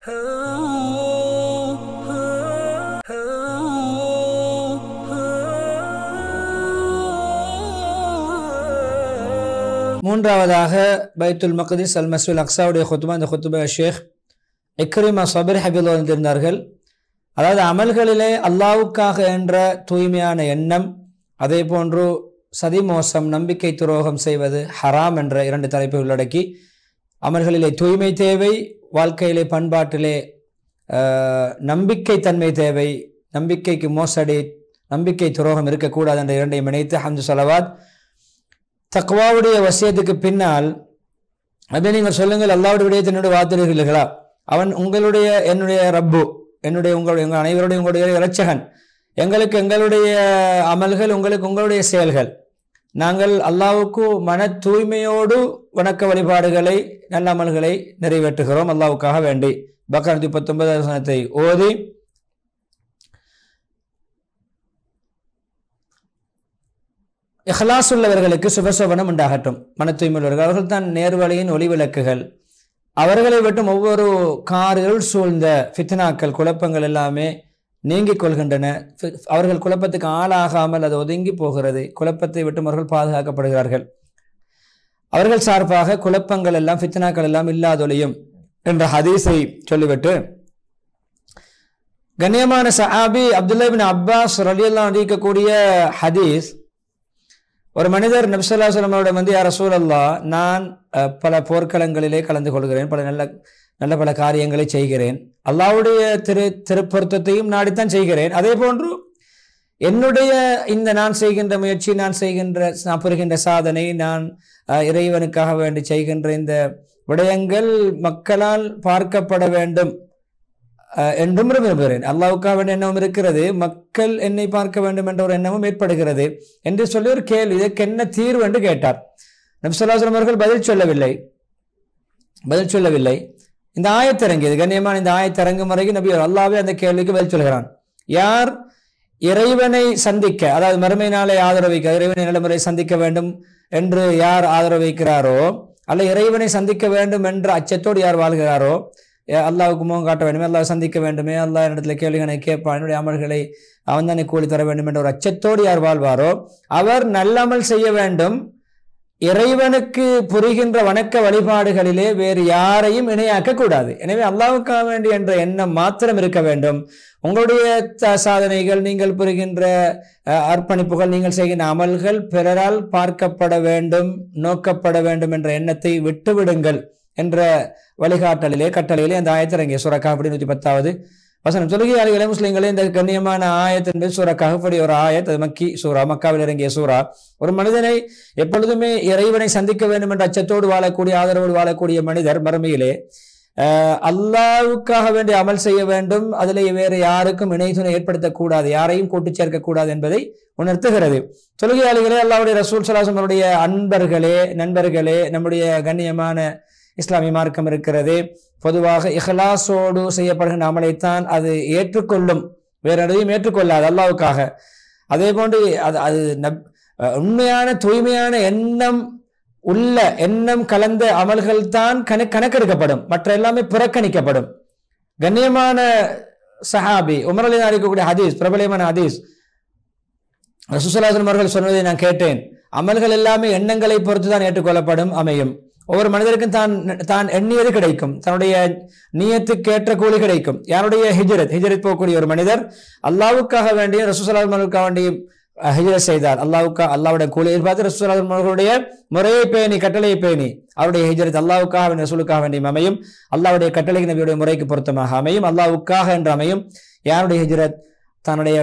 மூன்றாவதாக பைத்துல் மக்திஸ் அல் மஸ்ஜிதுல் அக்ஸாவுடைய குத்துபா, இந்த குத்துபா ஷேக் இக்ரிமா சபிர் ஹபிதுல்லாஹ் வந்திருந்தார்கள். அதாவது அமல்களிலே அல்லாஹ்வுக்காக என்ற தூய்மையான எண்ணம், அதே போன்று சதி மோசம், நம்பிக்கை துரோகம் செய்வது ஹராம் என்ற இரண்டு தலைப்பை உள்ளடக்கி அமல்களிலே தூய்மை தேவை, வாழ்க்கையிலே பண்பாட்டிலே நம்பிக்கை தன்மை தேவை, நம்பிக்கைக்கு மோசடி, நம்பிக்கை துரோகம் இருக்கக்கூடாது என்ற இரண்டையும் இணைத்து ஹம்து ஸலவாத். தக்வாவுடைய வசியத்துக்கு பின்னால் அப்படியே நீங்கள் சொல்லுங்கள், அல்லாஹ்வுடைய விடயத்தை என்னோட வார்த்தைகளா, அவன் உங்களுடைய என்னுடைய ரப்பு, என்னுடைய உங்களுடைய எங்கள் அனைவருடைய உங்களுடைய இரட்சகன், எங்களுக்கு எங்களுடைய அமல்கள், உங்களுக்கு உங்களுடைய செயல்கள், நாங்கள் அல்லாஹ்வுக்கு மன தூய்மையோடு வணக்க வழிபாடுகளை நல்ல அமல்களை நிறைவேற்றுகிறோம் அல்லாஹ்வுக்காக வேண்டி. பக்ரா 119 ஓதி இஹ்லாஸ் உள்ளவர்களுக்கு சுபசோபனம் உண்டாகட்டும். மன தூய்மையுள்ளவர்கள் அவர்கள் தான் நேர்வழியின் ஒளி விளக்குகள். அவர்களை விட்டும் ஒவ்வொரு காரில் சூழ்ந்த ஃபித்னாக்கள், குழப்பங்கள் எல்லாமே நீங்கிக் கொள்கின்றன. அவர்கள் குழப்பத்துக்கு ஆளாகாமல் அது ஒதுங்கி போகிறது. குழப்பத்தை விட்டும் அவர்கள் பாதுகாக்கப்படுகிறார்கள். அவர்கள் சார்பாக குழப்பங்கள் எல்லாம், ஃபித்னாக்கள் எல்லாம் இல்லாதொழியும் என்ற ஹதீஸை சொல்லிவிட்டு, கண்ணியமான சஹாபி அப்துல்லா இப்னு அப்பாஸ் ரலியல்லாஹு அன்ஹு அறிவிக்கக்கூடிய ஹதீஸ், ஒரு மனிதர் நபி ஸல்லல்லாஹு அலைஹி வஸல்லம் அவரிடம் வந்து, யா ரசூலல்லாஹ், நான் பல போர்க்களங்களிலே கலந்து கொள்கிறேன், நல்ல பல காரியங்களை செய்கிறேன், அல்லாஹ்வுடைய திருப்பொருத்தத்தையும் நாடித்தான் செய்கிறேன், அதே போன்று என்னுடைய இந்த நான் செய்கின்ற முயற்சி, நான் புரிகின்ற சாதனை, நான் இறைவனுக்காக வேண்டி செய்கின்ற இந்த விடயங்கள் மக்களால் பார்க்கப்பட வேண்டும் என்றும் விரும்புகிறேன். அல்லாஹ்வுக்காக வேண்டிய எண்ணமும் இருக்கிறது, மக்கள் என்னை பார்க்க வேண்டும் என்ற ஒரு எண்ணமும் ஏற்படுகிறது என்று சொல்லி ஒரு கேள்வி, இதற்கு என்ன தீர்வு என்று கேட்டார். நபி ஸல்லல்லாஹு அலைஹி வஸல்லம் அவர்கள் பதில் சொல்லவில்லை. இந்த ஆயத்திறங்கியது, கண்ணியமான இந்த ஆயத்திறங்கும் வரைக்கும் நபி அல்லாஹ்வே அந்த கேள்விக்கு பதில் சொல்கிறான். யார் இறைவனை சந்திக்க, அதாவது மறுமை நாளை ஆதரவைக்க, இறைவனை நல்லமுறை சந்திக்க வேண்டும் என்று யார் ஆதரவு வைக்கிறாரோ, அல்ல இறைவனை சந்திக்க வேண்டும் என்ற அச்சத்தோடு யார் வாழ்கிறாரோ, அல்லாஹ்வுக்கு முகம் காட்ட வேண்டுமே, அல்லாஹ் சந்திக்க வேண்டுமே, அல்லாஹ் என்னிடத்துல கேள்விகளை கேட்பான், என்னுடைய அமல்களை அவன் தானே கூலி தர வேண்டும் என்ற ஒரு அச்சத்தோடு யார் வாழ்வாரோ அவர் நல்லமல் செய்ய வேண்டும். இறைவனுக்கு புரிகின்ற வணக்க வழிபாடுகளிலே வேறு யாரையும் இணையாக்க கூடாது. எனவே அல்லாஹ்வுக்காக வேண்டி என்ற எண்ணம் மாத்திரம் இருக்க வேண்டும். உங்களுடைய சாதனைகள், நீங்கள் புரிகின்ற அர்ப்பணிப்புகள், நீங்கள் செய்கின்ற அமல்கள் பிறரால் பார்க்கப்பட வேண்டும், நோக்கப்பட வேண்டும் என்ற எண்ணத்தை விட்டுவிடுங்கள் என்ற வழிகாட்டலிலே, கட்டளையிலே அந்த ஆயத்திறங்கிய சூரா கஹஃப் 110வது வசனம். தொழுகையாளிகளே முஸ்லிம்களே, இந்த கண்ணியமான ஆயத் என்பது சூரா கஹஃப் ஒரு ஆயத், அது மக்கி சூரா, மக்காவில் இறங்கிய சூரா. ஒரு மனிதனை எப்பொழுதுமே இறைவனை சந்திக்க வேண்டும் என்ற அச்சத்தோடு வாழக்கூடிய, ஆதரவோடு வாழக்கூடிய மனிதர் மறுமையிலே அல்லாஹ்வுக்காக வேண்டி அமல் செய்ய வேண்டும், அதிலே வேறு யாருக்கும் இணை துணை ஏற்படுத்தக்கூடாது, யாரையும் கூட்டு சேர்க்கக்கூடாது என்பதை உணர்த்துகிறது. தொழுகையாளிகளே, அல்லாஹ்வுடைய ரசூல் ஸல்லல்லாஹு அலைஹி வஸல்லம் அன்பர்களே, நண்பர்களே, நம்முடைய கண்ணியமான இஸ்லாமிய மார்க்கம் இருக்கிறது. பொதுவாக இஹ்லாஸோடு செய்யப்படுகின்ற அமலைத்தான் அது ஏற்றுக்கொள்ளும், வேற எதையும் ஏற்றுக்கொள்ளாது அல்லாஹ்வுக்காக. அதே போன்று அது உண்மையான தூய்மையான எண்ணம் கலந்த அமல்கள் தான் கணக்கெடுக்கப்படும், மற்ற எல்லாமே புறக்கணிக்கப்படும். கண்ணியமான சஹாபி உமர் ரலியல்லாஹு அன்ஹு இருக்கக்கூடிய ஹதீஸ், பிரபலமான ஹதீஸ், ரசூலுல்லாஹி ஸல்லல்லாஹு அலைஹி வஸல்லம் அவர்கள் சொன்னதை நான் கேட்டேன், அமல்கள் எல்லாமே எண்ணங்களை பொறுத்து தான் ஏற்றுக்கொள்ளப்படும், அமையும். ஒவ்வொரு மனிதருக்கும் தான் எண்ணியது கிடைக்கும், தன்னுடைய நியத்துக்கேற்ற கூலி கிடைக்கும். யாருடைய ஹிஜ்ரத் போகக்கூடிய ஒரு மனிதர் அல்லாஹ்வுக்காக வேண்டிய, ரசூலுல்லாஹி ஸல்லல்லாஹு அலைஹி வஸல்லம் வேண்டிய ஹிஜ்ரத் செய்தார், அல்லாஹ்வுடைய கூலி எதிர்பார்த்து ரசூலுல்லாஹி ஸல்லல்லாஹு அலைஹி வஸல்லம் அவர்களுடைய முறையை பேணி, கட்டளையை பேணி அவருடைய ஹிஜ்ரத் அல்லாஹ்வுக்காக வேண்டிய, ரசூலுக்காக வேண்டியும் அமையும், அல்லாஹ்வுடைய கட்டளைக்கு நபியுடைய முறைக்கு பொருத்தமாக அமையும், அல்லாஹ்வுக்காக என்று அமையும். யாருடைய ஹிஜ்ரத் தன்னுடைய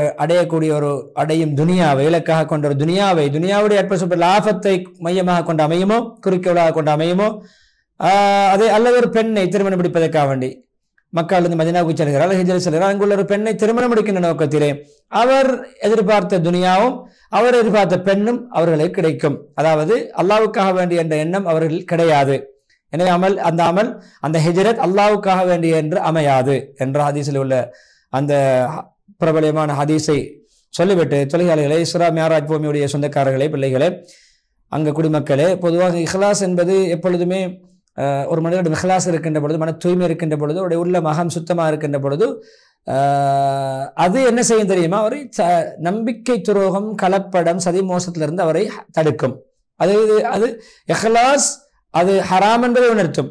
அடையும் துனியாவை இலக்காக கொண்ட ஒரு துனியாவுடைய அற்ப லாபத்தை மையமாக கொண்டு அமையுமோ, குறிக்கோளாக கொண்டு அமையுமோ, அதே அல்லது ஒரு பெண்ணை திருமணம் முடிப்பதற்காக வேண்டி மக்காவிலிருந்து மதீனாவுக்கு செல்கிறார், ஹிஜ்ரத் செல்கிறார், அங்குள்ள ஒரு பெண்ணை திருமணம் முடிக்கின்ற நோக்கத்திலே அவர் எதிர்பார்த்த துனியாவும் அவர் எதிர்பார்த்த பெண்ணும் அவர்களுக்கு கிடைக்கும். அதாவது அல்லாஹ்வுக்காக வேண்டிய என்ற எண்ணம் அவர்கள் கிடையாது. எனவே அந்த ஹிஜ்ரத் அல்லாஹ்வுக்காக வேண்டிய என்று அமையாது என்ற ஹதீஸில் உள்ள அந்த பிரபலமான ஹதீஸை சொல்லிவிட்டு, தொழிலாளிகளே, இஸ்ரா மியாராஜ் பூமியுடைய சொந்தக்காரர்களே, பிள்ளைகளே, அங்க குடிமக்களே, பொதுவாக இஹ்லாஸ் என்பது எப்பொழுதுமே ஒரு மனிதனுடைய இஹ்லாஸ் இருக்கின்ற பொழுது, மன தூய்மை இருக்கின்ற பொழுது, அவருடைய உள்ள மகம் சுத்தமாக இருக்கின்ற பொழுது அது என்ன செய்யும் தெரியுமா? அவரை நம்பிக்கை துரோகம், கலப்படம், சதி மோசத்திலிருந்து அவரை தடுக்கும். அது இஹ்லாஸ், அது ஹராம் என்பதை உணர்த்தும்.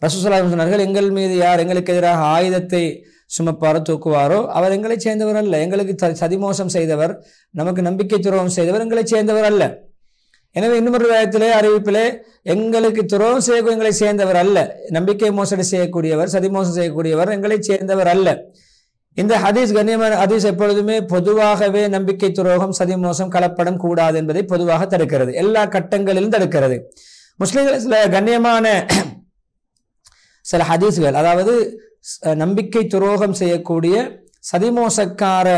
ரசூலுல்லாஹி ஸல்லல்லாஹு அலைஹி வஸல்லம் சொன்னார்கள், எங்கள் மீது யார் எங்களுக்கு எதிராக ஆயுதத்தை சுமப்பாரோ தூக்குவாரோ அவர் எங்களை சேர்ந்தவர் அல்ல. எங்களுக்கு சதிமோசம் செய்தவர், நமக்கு நம்பிக்கை துரோகம் செய்தவர் எங்களை சேர்ந்தவர் அல்ல. எனவே இன்னொரு விதத்திலே அறிவிப்பிலே எங்களுக்கு துரோகம் செய்யக்கூடிய எங்களை சேர்ந்தவர் அல்ல, நம்பிக்கை மோசடி செய்யக்கூடியவர், சதிமோசம் செய்யக்கூடியவர் எங்களை சேர்ந்தவர் அல்ல. இந்த ஹதீஸ் கண்ணியமான ஹதீஸ் எப்பொழுதுமே பொதுவாகவே நம்பிக்கை துரோகம், சதிமோசம், கலப்படம் கூடாது என்பதை பொதுவாக தடுக்கிறது, எல்லா கட்டங்களிலும் தடுக்கிறது. முஸ்லிம்கள் சில கண்ணியமான சில ஹதீஸ்கள், அதாவது நம்பிக்கை துரோகம் செய்யக்கூடிய சதிமோசக்கார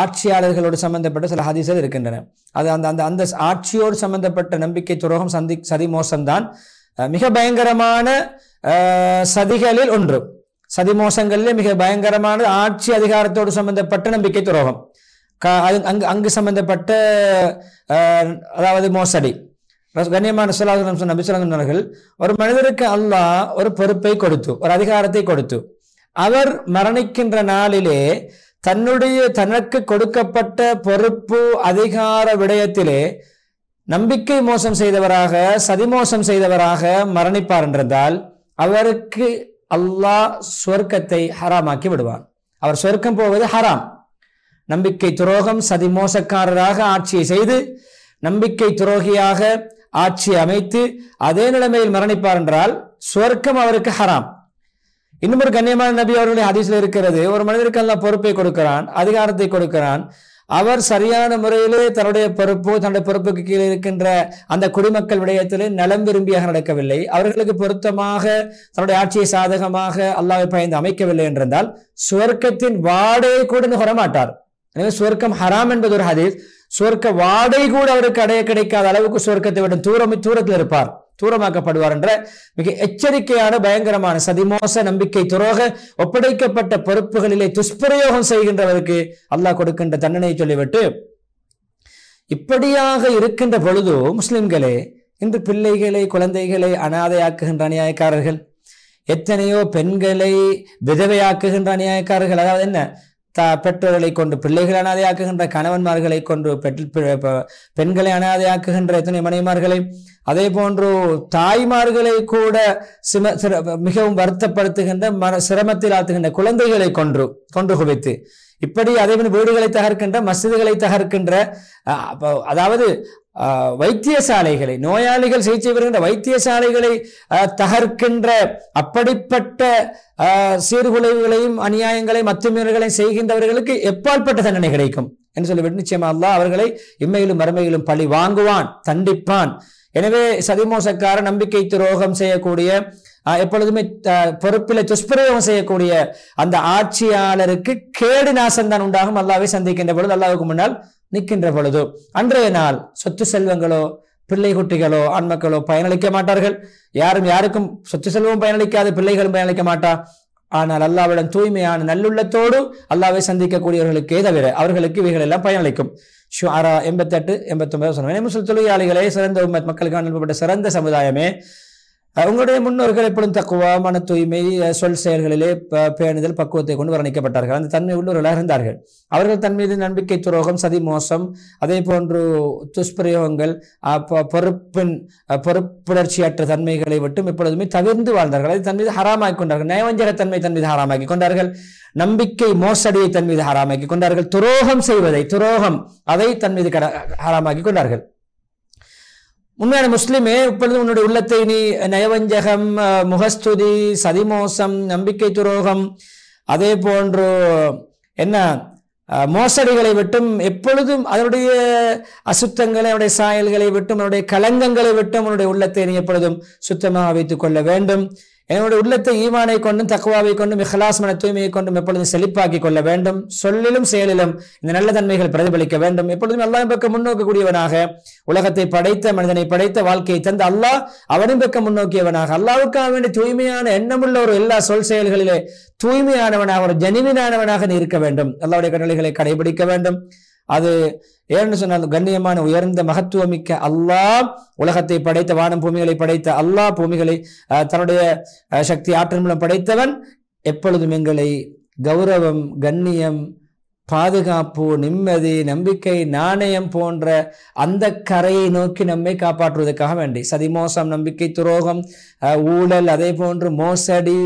ஆட்சியாளர்களோடு சம்பந்தப்பட்ட சில ஹதீஸ்கள் இருக்கின்றன. அது அந்த அந்த அந்த ஆட்சியோடு சம்பந்தப்பட்ட நம்பிக்கை துரோகம், சதிமோசம்தான் மிக பயங்கரமான சதிகளில் ஒன்று. சதிமோசங்களிலே மிக பயங்கரமான ஆட்சி அதிகாரத்தோடு சம்பந்தப்பட்ட நம்பிக்கை துரோகம், அங்கு சம்பந்தப்பட்ட அதாவது மோசடி. கண்ணியமான நபி சொன்னார்கள், ஒரு மனிதருக்கு அல்லாஹ் ஒரு பொறுப்பை கொடுத்து, ஒரு அதிகாரத்தை கொடுத்து, அவர் மரணிக்கின்ற நாளிலே தனக்கு கொடுக்கப்பட்ட பொறுப்பு அதிகார விடயத்திலே நம்பிக்கை மோசம் செய்தவராக, சதிமோசம் செய்தவராக மரணிப்பார் என்றால் அவருக்கு அல்லாஹ் சொர்க்கத்தை ஹராமாக்கி விடுவான். அவர் சொர்க்கம் போவது ஹராம். நம்பிக்கை துரோகம், சதிமோசக்காரராக ஆட்சியை செய்து, நம்பிக்கை துரோகியாக ஆட்சி அமைத்து அதே நிலைமையில் மரணிப்பார் என்றால் சொர்க்கம் அவருக்கு ஹராம். இன்னும் ஒரு கண்ணியமான நபி அவர்களுடைய ஹதீஸ்ல இருக்கிறது, ஒரு மனிதருக்கு அல்லாஹ் பொறுப்பை கொடுக்கிறான், அதிகாரத்தை கொடுக்கிறான், அவர் சரியான முறையிலே தன்னுடைய பொறுப்புக்கு கீழே இருக்கின்ற அந்த குடிமக்கள் விடயத்திலே நலம் விரும்பியாக நடக்கவில்லை, அவர்களுக்கு பொருத்தமாக தன்னுடைய ஆட்சியை சாதகமாக அல்லாஹ்வை பயந்து அமைக்கவில்லை என்றால் சுவர்க்கத்தின் வாடகை கூட நுகரமாட்டார். எனவே சுவர்க்கம் ஹராம் என்பது ஒரு ஹதீஸ். சுவர்க்க வாடை கூட அவருக்கு அடைய கிடைக்காத அளவுக்கு சுவர்க்கத்தை விட தூரத்தில் இருப்பார், தூரமாக்கப்படுவார் என்ற மிக எச்சரிக்கையான பயங்கரமான சதிமோச, நம்பிக்கை துரோக, ஒப்படைக்கப்பட்ட பொறுப்புகளிலே துஷ்பிரயோகம் செய்கின்றவருக்கு அல்லாஹ் கொடுக்கின்ற தண்டனையை சொல்லிவிட்டு, இப்படியாக இருக்கின்ற பொழுது முஸ்லிம்களே, இன்று பிள்ளைகளை, குழந்தைகளை அனாதையாக்குகின்ற அநியாயக்காரர்கள், எத்தனையோ பெண்களை விதவையாக்குகின்ற அநியாயக்காரர்கள், அதாவது என்ன, பெற்றோர்களை கொண்டு பிள்ளைகளை அனாதையாக்குகின்ற, கணவன்மார்களை கொண்டு பெண்களை அனாதையாக்குகின்ற எத்தனை மனைவிமார்களை, அதே போன்று தாய்மார்களை கூட மிகவும் வருத்தப்படுத்துகின்ற, சிரமத்தில் ஆத்துகின்ற குழந்தைகளை கொன்று குவித்து, இப்படி அதே வீடுகளை தகர்க்கின்ற, மஸ்ஜிதுகளை தகர்க்கின்ற, அதாவது வைத்தியசாலைகளை, நோயாளிகள் சிகிச்சை பெறுகின்ற வைத்தியசாலைகளை தகர்க்கின்ற அப்படிப்பட்ட சீர்குலைவுகளையும் அநியாயங்களையும் அத்துமீறல்களையும் செய்கின்றவர்களுக்கு எப்பாற்பட்ட தண்டனை கிடைக்கும் என்று சொல்லிவிட்டு நிச்சயமா அல்லாஹ் அவர்களை இம்மையிலும் மறுமையிலும் பழி வாங்குவான், தண்டிப்பான். எனவே சதிமோசக்கார, நம்பிக்கை துரோகம் செய்யக்கூடிய, எப்பொழுதுமே பொறுப்பில துஷ்பிரயோகம் செய்யக்கூடிய அந்த ஆட்சியாளருக்கு கேடு நாசம்தான் உண்டாகும். அல்லாஹ்வை சந்திக்கின்ற பொழுது, அல்லாஹ்வுக்கு முன்னால் நிற்கின்ற பொழுது, அன்றைய நாள் சொத்து செல்வங்களோ, பிள்ளை குட்டிகளோ, ஆண்மக்களோ பயனளிக்க மாட்டார்கள். யாருக்கும் சொத்து செல்வம் பயனளிக்காது, பிள்ளைகளும் பயனளிக்க மாட்டார். ஆனால் அல்லாஹ்விடம் தூய்மையான நல்லுள்ளத்தோடு அல்லாஹ்வை சந்திக்கக்கூடியவர்களுக்கே தவிர அவர்களுக்கு இவைகள் எல்லாம் பயனளிக்கும். ஷுஆரா 88, 89 சொன்னேன். முஸ்லிம் தொழிலாளிகளே, சிறந்த உம்மத், மக்களுக்கு அனுப்பப்பட்ட சிறந்த சமுதாயமே, உங்களுடைய முன்னோர்கள் எப்பொழுதும் தக்குவா, மன தூய்மை, சொல் செயல்களிலே பேணுதல், பக்குவத்தை கொண்டு வர்ணிக்கப்பட்டார்கள். அந்த தன்மை உள்ளவர்களாக இருந்தார்கள். அவர்கள் தன் மீது நம்பிக்கை துரோகம், சதி மோசம், அதே போன்று துஷ்பிரயோகங்கள், பொறுப்புணர்ச்சியற்ற தன்மைகளை விட்டும் எப்பொழுதுமே தவிர்ந்து வாழ்ந்தார்கள். அதை தன் மீது ஹராமாக்கி கொண்டார்கள். நயவஞ்சகத்தன்மை தன் மீது ஹராமாக்கி கொண்டார்கள். நம்பிக்கை மோசடியை தன் மீது ஹராமாக்கி கொண்டார்கள். துரோகம் அதை தன் மீது ஹராமாக்கி கொண்டார்கள். உண்மையான முஸ்லிமே, இப்பொழுது உன்னுடைய உள்ளத்தை நீ நயவஞ்சகம், முகஸ்துதி, சதிமோசம், நம்பிக்கை துரோகம், அதே போன்று என்ன மோசடிகளை விட்டும், எப்பொழுதும் அதனுடைய அசுத்தங்களை, அவனுடைய சாயல்களை விட்டும், அவனுடைய களங்கங்களை விட்டும் உன்னுடைய உள்ளத்தை நீ எப்பொழுதும் சுத்தமாக வைத்துக் கொள்ள வேண்டும். என்னுடைய உள்ளத்தை ஈமானை கொண்டும், தக்வாவை கொண்டும், இஹ்லாஸ், மன தூய்மையை கொண்டும் எப்பொழுதும் செழிப்பாக்கி கொள்ள வேண்டும். சொல்லிலும் செயலிலும் இந்த நல்ல தன்மைகள் பிரதிபலிக்க வேண்டும். எப்பொழுதும் அல்லாஹ் பக்கம் முன்னோக்கக்கூடியவனாக, உலகத்தை படைத்த, மனிதனை படைத்த, வாழ்க்கையை தந்த அல்லாஹ் அவனின் பக்கம் முன்னோக்கியவனாக, அல்லாஹ்வுக்காக வேண்டிய தூய்மையான எண்ணமுள்ள ஒரு எல்லா சொல் செயல்களிலே தூய்மையானவனாக, ஒரு ஜனிவினானவனாக நீ இருக்க வேண்டும். அல்லாஹ்வுடைய கட்டளைகளை கடைபிடிக்க வேண்டும். அது ஏன்னு சொன்னால் கண்ணியமான உயர்ந்த மகத்துவமிக்க அல்லாஹ் உலகத்தை படைத்த வானம் பூமிகளை படைத்த அல்லாஹ் பூமிகளை தன்னுடைய சக்தி ஆற்றல் மூலம் படைத்தவன் எப்பொழுதும் எங்களை கௌரவம், கண்ணியம், பாதுகாப்பு, நிம்மதி, நம்பிக்கை, நாணயம் போன்ற அந்த கரையை நோக்கி நம்மை காப்பாற்றுவதற்காக வேண்டி சதிமோசம், நம்பிக்கை துரோகம், ஊழல், அதே போன்று மோசடி,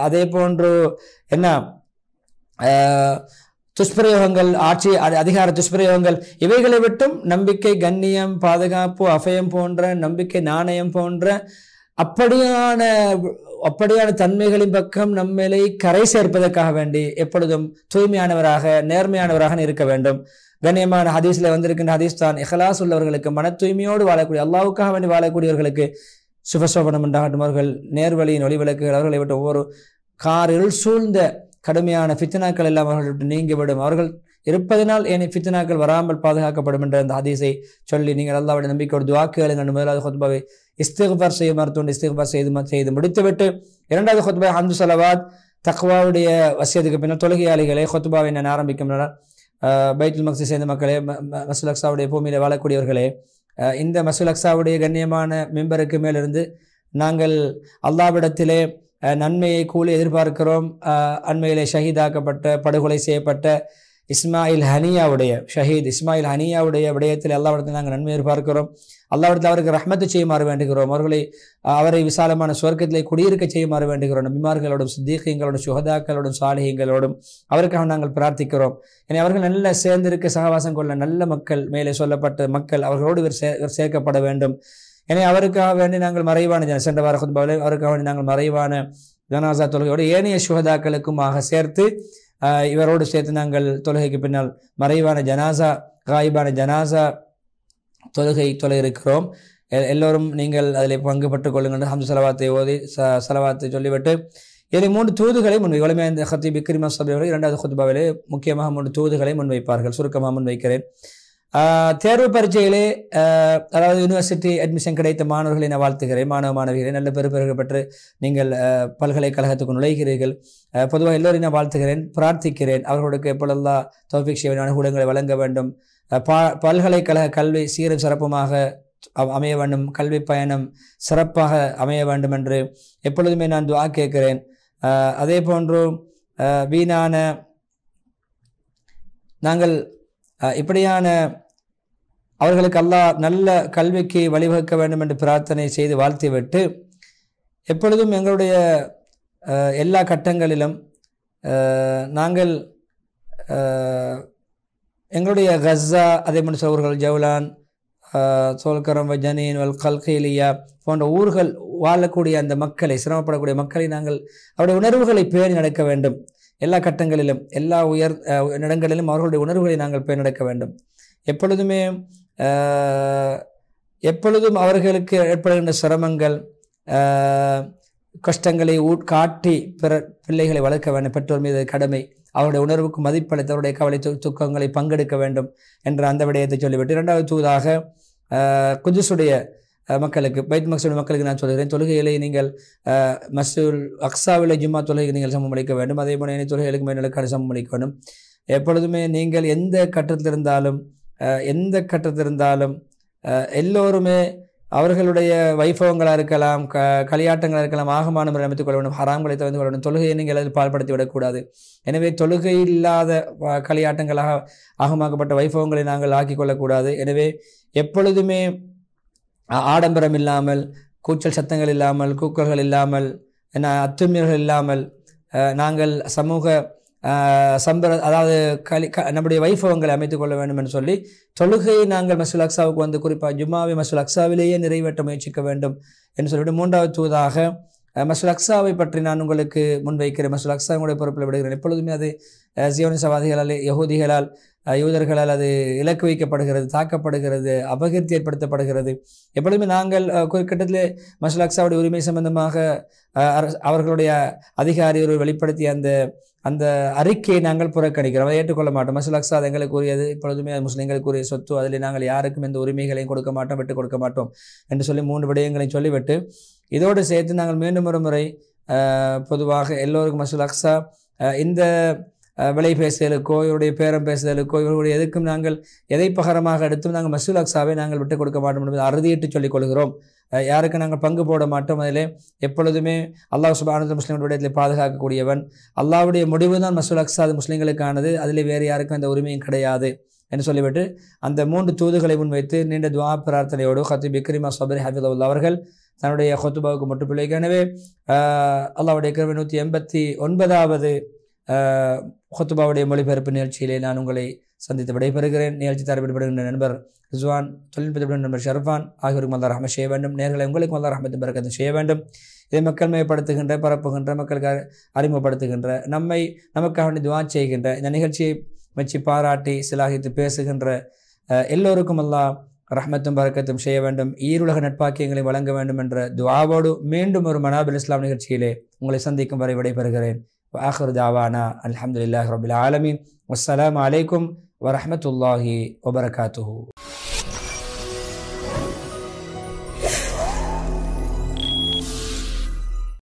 அதே போன்று என்ன துஷ்பிரயோகங்கள், ஆட்சி அதிகார துஷ்பிரயோகங்கள், இவைகளை விட்டும் நம்பிக்கை, கண்ணியம், பாதுகாப்பு, அபயம் போன்ற நம்பிக்கை, நாணயம் போன்ற அப்படியான தன்மைகளின் பக்கம் நம்மளை கரை சேர்ப்பதற்காக வேண்டி எப்பொழுதும் தூய்மையானவராக, நேர்மையானவராக இருக்க வேண்டும். கண்ணியமான ஹதீஸ்ல வந்திருக்கின்ற ஹதீஸ் தான், இஹ்லாஸ் உள்ளவர்களுக்கு, மன தூய்மையோடு வாழக்கூடிய, அல்லாஹ்வுக்காக வேண்டி வாழக்கூடியவர்களுக்கு சுபசோபனம் உண்டாகட்டும். அவர்கள் நேர்வழியின் ஒளிவிளக்குகள், அவர்களை விட்டு ஒவ்வொரு காரில் சூழ்ந்த கடுமையான ஃபித்னாக்கள் எல்லாம் அவர்கள் விட்டு நீங்கிவிடும். அவர்கள் இருப்பதனால் ஏன் ஃபித்னாக்கள் வராமல் பாதுகாக்கப்படும் என்ற அந்த ஹதீஸை சொல்லி நீங்கள் அல்லாஹ்வுடைய நம்பிக்கையோடு துஆ கேளுங்கள். முதலாவது ஹுத்பாவை இஸ்திக்ஃபார் செய்ய மறுத்துண்டு இஸ்திக்ஃபார் செய்து முடித்துவிட்டு இரண்டாவது ஹுத்பா ஹம்து ஸலவாத் தக்வாவுடைய வசியத்துக்கு பின்னர் தொழுகையாளிகளை ஹுத்பாவை நான் ஆரம்பிக்கும். பைத்துல் மக்ஸிஸ் சேர்ந்த மக்களே, மஸ்ஜித் அக்ஸாவுடைய பூமியில வாழக்கூடியவர்களே, இந்த மஸ்ஜித் அக்ஸாவுடைய கண்ணியமான மெம்பருக்கு மேலிருந்து நாங்கள் அல்லாஹ்விடத்திலே நன்மையை கூலி எதிர்பார்க்கிறோம். அண்மையிலே ஷஹீதாக்கப்பட்ட, படுகொலை செய்யப்பட்ட இஸ்மாயில் ஹனியாவுடைய விடயத்தில் அல்லாஹ்விடத்தில் நாங்கள் நன்மை எதிர்பார்க்கிறோம். அல்லாஹ்விடத்தில் அவருக்கு ரஹ்மத்து செய்யுமாறு வேண்டுகிறோம். அவரை விசாலமான சுவர்க்கத்திலே குடியிருக்க செய்யுமாறு வேண்டுகிறோம். நபிமார்களோடும், சித்தீகங்களோடும், சுஹதாக்களோடும், சாலிஹீங்களோடும் அவருக்காக நாங்கள் பிரார்த்திக்கிறோம். எனவே அவர்கள் நல்ல சேர்ந்திருக்க, சகவாசம் கொள்ள நல்ல மக்கள், மேலே சொல்லப்பட்ட மக்கள், அவர்களோடு இவர் சேர்க்கப்பட வேண்டும். எனவே அவருக்காக வேண்டி நாங்கள் மறைவான சென்ற வார ஹுத்பாவிலே அவருக்காக வேண்டி நாங்கள் மறைவான ஜனாசா தொழுகையோடு ஏனைய சுஹதாக்களுக்குமாக சேர்த்து இவரோடு சேர்த்து நாங்கள் தொழுகைக்கு பின்னால் மறைவான ஜனாசா, காயிபான ஜனாசா தொழுகை இருக்கிறோம். எல்லோரும் நீங்கள் அதில் பங்கு பெற்றுக் கொள்ளுங்கள். ஹம்து ஸலவாத்தை ஓதி ஸலவாத்தை சொல்லிவிட்டு இதில் 3 தூதுகளை முன்வை இந்த ஹத்தீப் இக்ரிமா ஸபீஹ் இரண்டாவது ஹுத்பாவிலே முக்கியமாக 3 தூதுகளை முன்வைப்பார்கள். சுருக்கமாக முன்வைக்கிறேன். தேர்வு பரீட்சையிலே அதாவது யூனிவர்சிட்டி அட்மிஷன் கிடைத்த மாணவர்களை நான் வாழ்த்துகிறேன். மாணவிகளை நல்ல பெறுபேறுகள் பெற்று நீங்கள் பல்கலைக்கழகத்துக்கு நுழைகிறீர்கள். பொதுவாக எல்லோரையும் நான் வாழ்த்துகிறேன், பிரார்த்திக்கிறேன். அவர்களுக்கு எப்பொழுதெல்லாம் தௌஃபீக் செய்ய அனுகூலங்களை வழங்க வேண்டும். பல்கலைக்கழக கல்வி சீரும் சிறப்புமாக அமைய வேண்டும், கல்வி பயணம் சிறப்பாக அமைய வேண்டும் என்று எப்பொழுதுமே நான் துஆ கேட்கிறேன். அதே போன்று வீணான நாங்கள் இப்படியான அவர்களுக்கு அல்லாஹ் நல்ல கல்விக்கு வழிவகுக்க வேண்டும் என்று பிரார்த்தனை செய்து வாழ்த்திவிட்டு எப்பொழுதும் எங்களுடைய எல்லா கட்டங்களிலும் நாங்கள் எங்களுடைய கஸ்ஸா, அதே மாதிரி சொல்வர்கள் ஜவுலான், சோல்கரம், ஜனீன், கல்கிலியா போன்ற ஊர்கள் வாழக்கூடிய அந்த மக்களை, சிரமப்படக்கூடிய மக்களை நாங்கள் அவருடைய உணர்வுகளை பேணி நடக்க வேண்டும். எல்லா கட்டங்களிலும், எல்லா இடங்களிலும் அவர்களுடைய உணர்வுகளை நாங்கள் பேணி நடக்க வேண்டும். எப்பொழுதும் அவர்களுக்கு ஏற்படுகின்ற சிரமங்கள், கஷ்டங்களை காட்டி பிள்ளைகளை வளர்க்க வேண்டும். பெற்றோர் மீது கடமை. அவருடைய உணர்வுக்கு மதிப்பளித்து அவருடைய கவலை துக்கங்களை பங்கெடுக்க வேண்டும் என்ற அந்த விடயத்தை சொல்லிவிட்டு இரண்டாவது தூதாக குதுஸுடைய மக்களுக்கு, பைத் மக்ஸுடைய மக்களுக்கு நான் சொல்கிறேன், தொழுகைகளை நீங்கள் மஸ்ஜிதுல் அக்ஸாவில் ஜும்மா தொழுகைக்கு நீங்கள் சமம் அளிக்க வேண்டும். அதே போல இனி தொழுகைகளுக்கு மேலுக்கான சமம் அளிக்க வேண்டும். எப்பொழுதுமே நீங்கள் எந்த கட்டத்தில் இருந்தாலும் எல்லோருமே அவர்களுடைய வைபவங்களாக இருக்கலாம், களியாட்டங்களாக இருக்கலாம், ஆகமான முறை அமைத்துக் கொள்ள வேண்டும். ஹராம்களை தவிர்த்து கொள்ள வேண்டும். தொழுகையை நீங்கள் அதில் பால்படுத்தி விடக்கூடாது. எனவே தொழுகை இல்லாத களியாட்டங்களாக ஆகமாக்கப்பட்ட வைபவங்களை நாங்கள் ஆக்கிக் கொள்ளக்கூடாது. எனவே எப்பொழுதுமே ஆடம்பரம் இல்லாமல், கூச்சல் சத்தங்கள் இல்லாமல், கூக்கல்கள் இல்லாமல், அத்துமீறல்கள் இல்லாமல் நாங்கள் சமூக அதாவது நம்முடைய வைபவங்களை அமைத்துக் கொள்ள வேண்டும் என்று சொல்லி தொழுகையை நாங்கள் மஸ்ஜிதுல் அக்ஸாவுக்கு வந்து குறிப்பாக ஜும்மாவை மஸ்ஜிதுல் அக்ஸாவிலேயே நிறைவேற்ற முயற்சிக்க வேண்டும் என்று சொல்லிவிட்டு மூன்றாவது தூதாக மஸ்ஜிதுல் அக்ஸாவை பற்றி நான் உங்களுக்கு முன்வைக்கிறேன். மஸ்ஜிதுல் அக்ஸாவுடைய பொறுப்பில் விடுகிறேன். எப்பொழுதுமே அது ஜியோனிசவாதிகளால், யஹூதிகளால், யூதர்களால் அது இலக்கு வைக்கப்படுகிறது, தாக்கப்படுகிறது, அபகீர்த்தி ஏற்படுத்தப்படுகிறது. எப்பொழுதுமே நாங்கள் கிட்டத்திலே மஸ்ஜிதுல் அக்ஸாவுடைய உரிமை சம்பந்தமாக அவர்களுடைய அதிகாரிகள் வெளிப்படுத்திய அந்த அறிக்கையை நாங்கள் புறக்கணிக்கிறோம், அதை ஏற்றுக்கொள்ள மாட்டோம். மஸ்ஜிதுல் அக்ஸா அது எங்களுக்கு உரியது, இப்பொழுதுமே முஸ்லிம்களுக்கு உரிய சொத்து, அதில் நாங்கள் யாருக்கும் எந்த உரிமைகளையும் கொடுக்க மாட்டோம், விட்டு கொடுக்க மாட்டோம் என்று சொல்லி 3 விடயங்களையும் சொல்லிவிட்டு இதோடு சேர்த்து நாங்கள் மீண்டும் ஒரு முறை பொதுவாக எல்லோருக்கும் மஸ்ஜிதுல் அக்ஸா இந்த விலை பேசுதலுக்கோ இவருடைய பேரம் பேசுதலுக்கோ இவருடைய எதுக்கும் நாங்கள் எதை பகரமாக எடுத்தும் நாங்கள் மஸ்ஜிதுல் அக்ஸாவை நாங்கள் விட்டுக் கொடுக்க மாட்டோம் என்பதை அறுதியிட்டு சொல்லிக் கொள்கிறோம். யாருக்கு நாங்கள் பங்கு போட மாட்டோம். அதிலே எப்பொழுதுமே அல்லாஹ் சுப்ஹானஹு முஸ்லிம்களுடைய விடயத்தில் பாதுகாக்கக்கூடியவன். அல்லாஹ்வுடைய முடிவு தான் மஸ்ஜிதுல் அக்ஸா, அது முஸ்லிம்களுக்கானது, அதில் வேறு யாருக்கும் அந்த உரிமையும் கிடையாது என்று சொல்லிவிட்டு அந்த 3 தூதுகளை முன்வைத்து நீண்ட துஆ பிரார்த்தனையோடு ஹத்தீப் இக்ரிமா ஸபரி ஹஃபிதஹுல்லாஹ் அவர்கள் தன்னுடைய ஹுத்பாவுக்கு முற்றுப்புள்ளி. எனவே அல்லாஹ்வுடைய கிருபை 189வது ஹுத்பாவுடைய மொழிபெயர்ப்பு நிகழ்ச்சியிலே நான் உங்களை சந்தித்து விடைபெறுகிறேன். நிகழ்ச்சி தரப்படுகின்ற நண்பர் ரிஸ்வான், தொழில்நுட்ப நண்பர் ஷர்ஃபான் ஆகியோருக்கும் அல்லாஹ் ரஹ்மத் செய்ய வேண்டும். நேர்களை உங்களுக்கும் அல்லாஹ் ரஹ்மத் பரக்கத்து செய்ய வேண்டும். இதை மக்கள் மயப்படுத்துகின்ற, பரப்புகின்ற, மக்களுக்கு அறிமுகப்படுத்துகின்ற, நமக்காக வேண்டி துஆ செய்கின்ற, இந்த நிகழ்ச்சியை வச்சு பாராட்டி சிலாகித்து பேசுகின்ற எல்லோருக்கும் அல்லாஹ் ரஹ்மத்தும் பரக்கத்தும் செய்ய வேண்டும். ஈருலக நட்பாக்கியங்களை வழங்க வேண்டும் என்ற துஆவோடு மீண்டும் ஒரு மனாபில் இஸ்லாம் நிகழ்ச்சியிலே உங்களை சந்திக்கும் வரை விடைபெறுகிறேன். وآخر دعوانا الحمد لله رب العالمين والسلام عليكم ورحمة الله وبركاته.